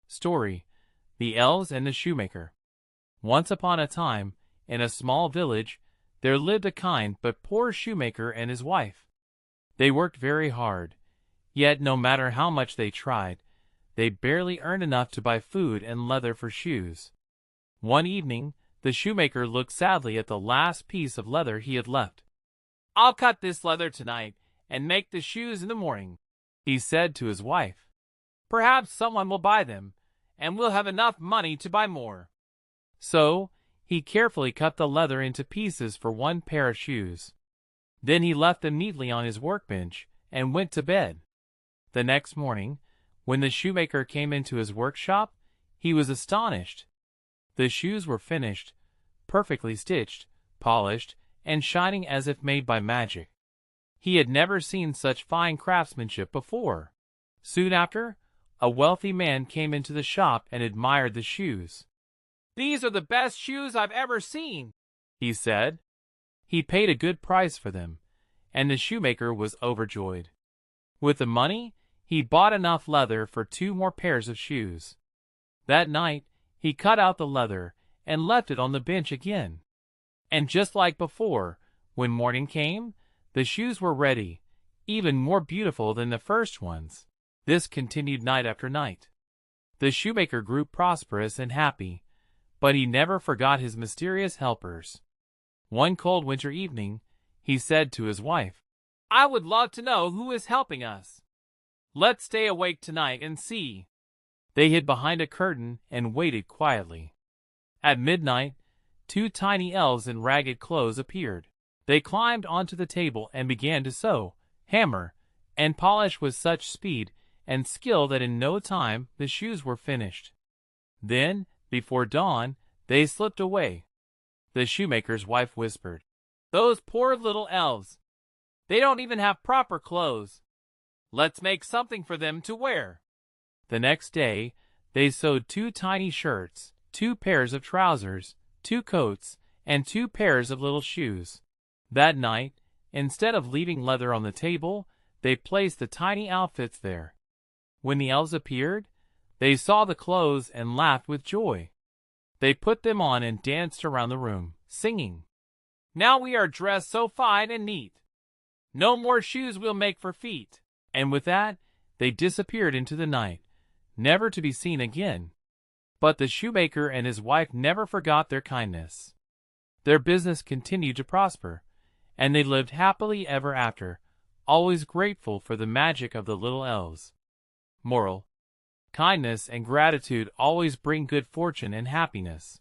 Story: The Elves and the Shoemaker. Once upon a time, in a small village, there lived a kind but poor shoemaker and his wife. They worked very hard, yet no matter how much they tried, they barely earned enough to buy food and leather for shoes. One evening, the shoemaker looked sadly at the last piece of leather he had left. "I'll cut this leather tonight and make the shoes in the morning," he said to his wife. "Perhaps someone will buy them, and we'll have enough money to buy more." So, he carefully cut the leather into pieces for one pair of shoes. Then he left them neatly on his workbench and went to bed. The next morning, when the shoemaker came into his workshop, he was astonished. The shoes were finished, perfectly stitched, polished, and shining as if made by magic. He had never seen such fine craftsmanship before. Soon after, a wealthy man came into the shop and admired the shoes. "These are the best shoes I've ever seen," he said. He paid a good price for them, and the shoemaker was overjoyed. With the money, he bought enough leather for 2 more pairs of shoes. That night, he cut out the leather and left it on the bench again. And just like before, when morning came, the shoes were ready, even more beautiful than the first ones. This continued night after night. The shoemaker grew prosperous and happy, but he never forgot his mysterious helpers. One cold winter evening, he said to his wife, "I would love to know who is helping us. Let's stay awake tonight and see." They hid behind a curtain and waited quietly. At midnight, 2 tiny elves in ragged clothes appeared. They climbed onto the table and began to sew, hammer, and polish with such speed and skill that in no time the shoes were finished. Then, before dawn, they slipped away. The shoemaker's wife whispered, "Those poor little elves! They don't even have proper clothes. Let's make something for them to wear." The next day, they sewed 2 tiny shirts, 2 pairs of trousers, 2 coats, and 2 pairs of little shoes. That night, instead of leaving leather on the table, they placed the tiny outfits there. When the elves appeared, they saw the clothes and laughed with joy. They put them on and danced around the room, singing, "Now we are dressed so fine and neat. No more shoes we'll make for feet." And with that, they disappeared into the night, never to be seen again. But the shoemaker and his wife never forgot their kindness. Their business continued to prosper, and they lived happily ever after, always grateful for the magic of the little elves. Moral: kindness and gratitude always bring good fortune and happiness.